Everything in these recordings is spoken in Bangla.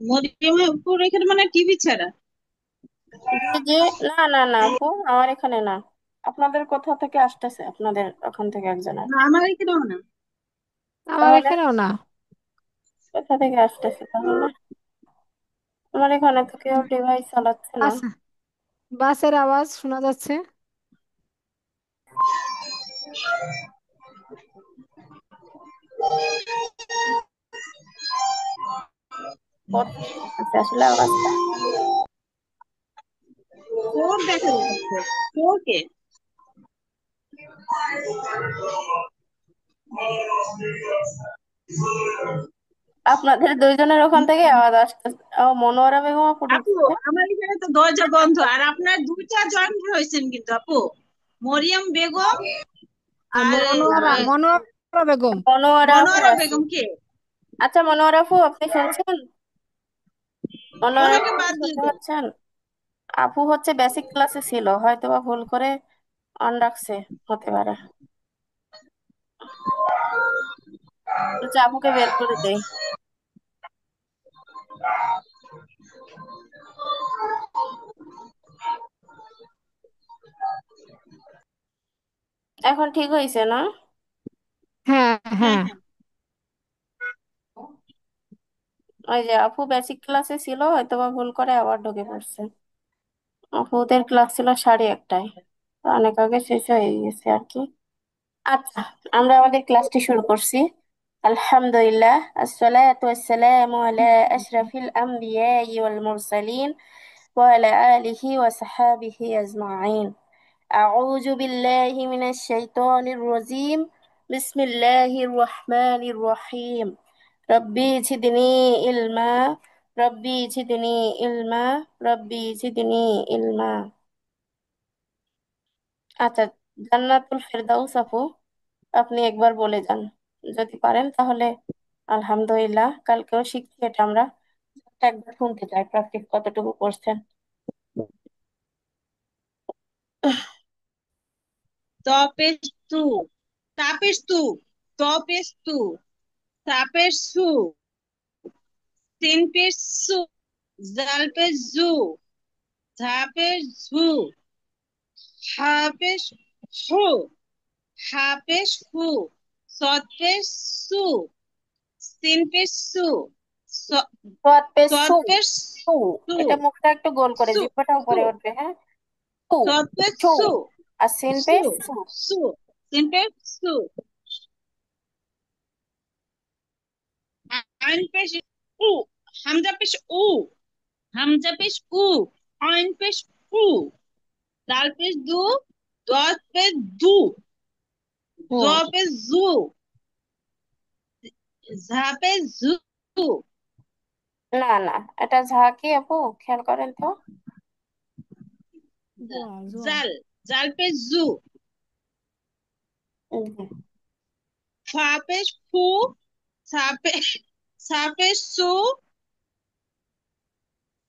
মরিয়মপুর এখানে মানে টিভি ছাড়া। জি জি। না না না আপু, আমার এখানে না। আপনাদের কোথা থেকে আসতেছে? আপনাদের ওখান থেকে একজনের। না, আমার এখানেও না। আমার তাহলে এখানেও না। কোথা থেকে আসতেছে তাহলে? আমার এখানে তো কেউ ডিভাইস চালাচ্ছে না। বাস বাসের আওয়াজ শোনা যাচ্ছে। কোথা থেকে আসতেছে আসলে আওয়াজটা? চোর দেখা যাচ্ছে। চোরকে। আপনাদের দুইজনের ওখান থেকে আওয়াজ আসতেছে। ও, মনোয়ারা বেগম আপু আপু, ঢুকছে। আমার এখানে তো দরজা বন্ধ, আর আপনার দুইটা জয়েন হয়েছেন কিন্তু আপু। মরিয়ম বেগম আর মনোয়ারা মনোয়ারা বেগম। মনোয়ারা আপু মনোয়ারা আছে। বেগম কে? আচ্ছা মনোয়ারা আপু, আপনি শুনছেন? মনোয়ারা ওনাকে আপু বাদ দিয়ে শুনতে দেন। পাচ্ছেন? আপু হচ্ছে বেসিক ক্লাসে ছিল, হয়তো বা ভুল করে অন রাখছে, হতে পারে। আচ্ছা, আপুকে বের করে দেই। এখন ঠিক হয়েছে না? হ্যাঁ, হ্যাঁ, হ্যাঁ। হ্যাঁ। ওই যে আপু বেসিক ক্লাসে ছিল, হয়তো বা ভুল করে আবার ঢুকে পড়ছে। আপুদের ক্লাস ছিল 1:30টায়, তো অনেক আগে শেষ হয়ে গেছে আর কি। আচ্ছা, আমরা আমাদের ক্লাসটি শুরু করছি। আলহামদুলিল্লাহ, আসসালাতু ওয়াসসালামু আলা আশরাফিল আমবিয়া ওয়াল মুরসালিন ওয়া আলা আলিহি ওয়া সাহবিহি আজমাইন। আউযু বিল্লাহি মিনাশ শাইতানির রাজিম। বিসমিল্লাহির রহমানির রহিম। রব্বি জিদনি ইলমা, রব্বি জিদনি ইলমা, রব্বি জিদনি ইলমা। আচ্ছা, জান্নাতুল ফেরদাউস আপু, আপনি একবার বলে যান যদি পারেন তাহলে। আলহামদুলিল্লাহ, কালকেও শিখছি এটা আমরা। একবার শুনতে চাই প্র্যাকটিস কতটুকু করছেন। তপেস্তু, তাপেস্তু, তপেস্তু, তাপেস্তু, তিনপেস্তু, জালপেজু, ঝাপেজু, হাপেশু, হাপেশু, সৎপেশু, তিনপেশু, সোয়াদ পেশ সু। সু। সৎপেশু, এটা মুখটা একটু গোল করে, সু, জিহ্বাটা সু, উপরে উঠবে, হ্যাঁ। সু। সু। সৎপেশু, আর সিন সু, পেশ সু। সু, তিনপেশু, আইনপেশ উ, হামজাপেশ উ, হামজাপেশ উ, আইনপেশ উ, দালপেশ দু, দশপেশ দু, হুম। জপেশ জু, ঝাপেশ ঝু, না না, এটা ঝা কি আপু? খেয়াল করেন তো। জোয়া জোয়া। জাল, জালপেশ জু, জি। ফাপেশ ফু, ছাপেশ, ছাপেশ সু,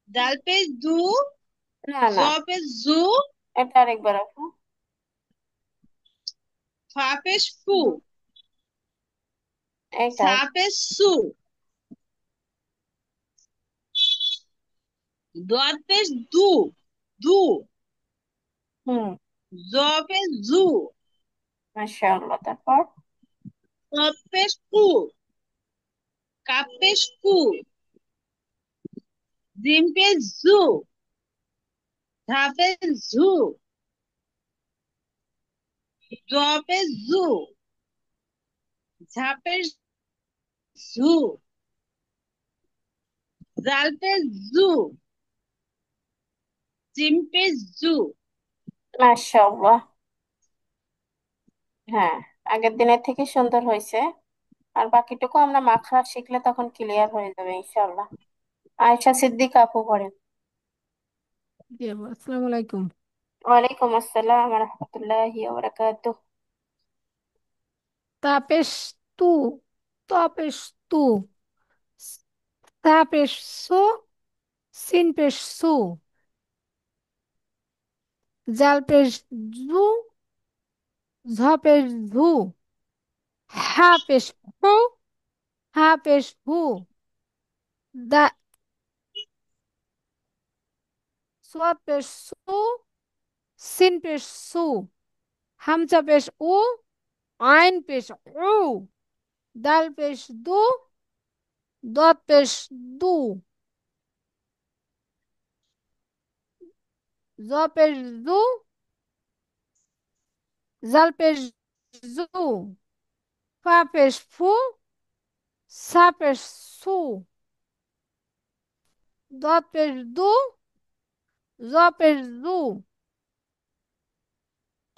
ডালপেশ দু, না না, জপেশ জু, এটা আরেকবার আপু। ফাপেশ ফু, এইটাই। ছাপেশ সু, দপেশ দু, দু, হুম। জপেশ জু, মাশাআল্লাহ, তারপর? কপেশ কু, কাপেশ কু, জিমপেশ জু, ধাপেশ ঝু, জপেশ জু, ঝাপেশ ঝু, জালপেশ জু, জিমপেশ জু। মাশাআল্লাহ। হ্যাঁ, আগের দিনের থেকে সুন্দর হয়েছে। আর বাকিটুকু আমরা মাখা শিখলে তখন ক্লিয়ার হয়ে যাবে ইনশাআল্লাহ। আয়েশা সিদ্দিকা আপু পড়েন। জি আপু, আসসালামু আলাইকুম। ওয়ালাইকুম আসসালাম ওয়া রাহমাতুল্লাহি ওয়া বারাকাতুহু। তাপেশ তু, তপেশ তু, তাপেশ সু, সিন পেশ সু, জাল পেশ জু, ঝ পেশ ঝু, হা পেশ হু, হা পেশ হু, সোয়াদ পেশ সু, সিন পেশ সু, হামজা পেশ উ, আইন পেশ উ, দাল পেশ দু, দত পেশ দু, জ পেশ জু, জাল পেশ জু, ফা পেশ ফু, সা পেশ সু, দত পেশ দু, জ পেশ জু,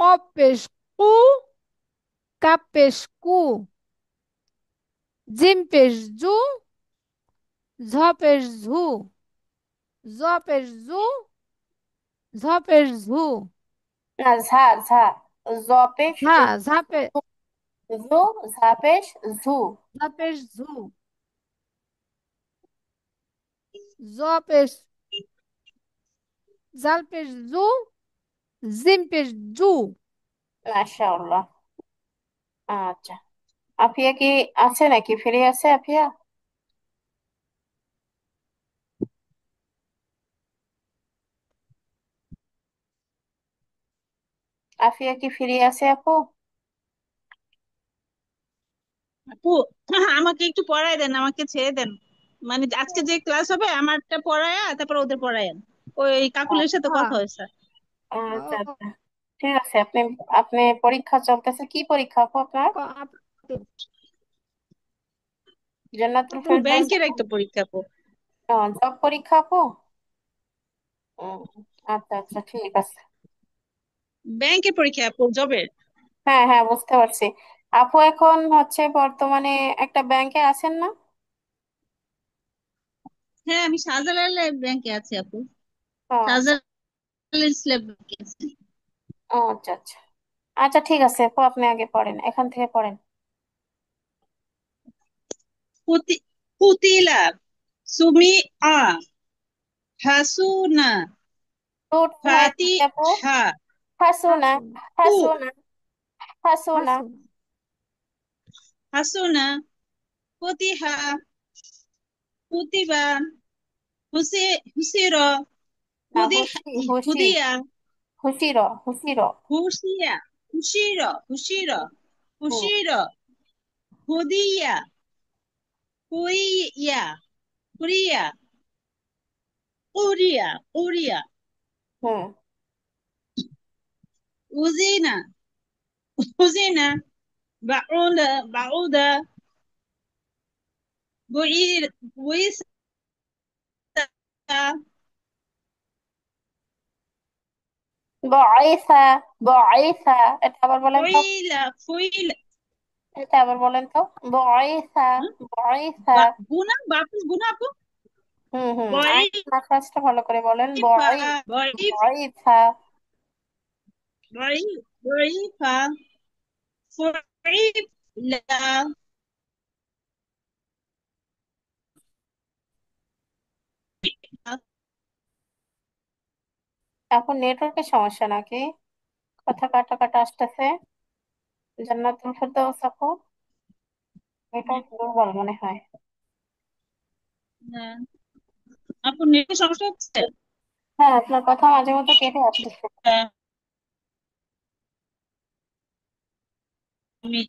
কপ পেশ কু, কাপ পেশ কু, জিম পেশ জু, ঝ পেশ ঝু, জ পেশ জু, ঝ পেশ ঝু, না, ঝা ঝা। জপেশ ঝা ঝা পে জু, ঝাপেশ ঝু। ঝা পেশ ঝু, জ পেশ জাল পেশ জু, জিম পেশ জু। মাশাআল্লাহ। আচ্ছা, আফিয়া কি আছে নাকি, ফ্রি আছে আফিয়া? আফিয়া কি ফ্রি আছে আপু? আপু, আমাকে একটু পড়ায় দেন, আমাকে ছেড়ে দেন। মানে আজকে যে ক্লাস হবে আমারটা পড়ায়া তারপর ওদের পড়ায়েন। ওই কাকুলের সাথে হ্যাঁ, কথা হয়েছে। আচ্ছা আচ্ছা, ঠিক আছে। আপনি আপনি পরীক্ষা চলতেছে, কি পরীক্ষা আপু আপনার? জান্নাতুল আপু ফেরদৌস? ব্যাংকের একটা পরীক্ষা আপু। জব পরীক্ষা আপু? উম, আচ্ছা আচ্ছা, ঠিক আছে। ব্যাংকের পরীক্ষা আপু, জবের। হ্যাঁ হ্যাঁ, বুঝতে পারছি। আপু এখন হচ্ছে বর্তমানে একটা ব্যাংকে আছেন না? হ্যাঁ, আমি শাহজালাল ব্যাংকে আছি আপু। ও আচ্ছা। শাহজালাল ইসলাম ব্যাংকে আছি। ও আচ্ছা আচ্ছা। আচ্ছা ঠিক আছে আপু, আপনি আগে পড়েন, এখান থেকে পড়েন। কুতিলা, সুমি আ, হাসুনা, রুট হয়ে গেছে আপু। ফাতিহা, হাসুনা, হাসুন কু, হাসুনা, হাসুনা। হাসুন হাসুনা, ফতিহা, কুতিবা, হুসির, না, হুদি, হুশি হুশি, হুদিয়া, হুশির হুশির। হুসিয়া, হুশির, হুম হুশির, হুদিয়া, হুইয়া, হুরিয়া, উরিয়া, উরিয়া, হুম। উজিনা, উজিনা, বাউদা, বাউদা, বুইর, বুইসা, বয়সা, বয়সা। এটা আবার বলেন তো, ফুইলা, ফুইলা, এটা আবার বলেন তো। বয়সা, হ্যাঁ? বয়সা। গুনা, বাপুস গুনা আপু। হুম হুম, বয়, আরেকটু মাখরাজটা ভালো করে বলেন। ফা, বয়, বয়, বয়সা। বয়, বয়ফা, ফুইলা, এখন নেটওয়ার্কের সমস্যা নাকি? কথা কাটা কাটা আসতেছে। জান্নাতুল ফেরদৌস আপু, নেটওয়ার্ক দুর্বল মনে হয়। হ্যাঁ, আপু নেটের সমস্যা হচ্ছে। হ্যাঁ, আপনার কথা মাঝে মধ্যে কেটে আসতেছে। আমি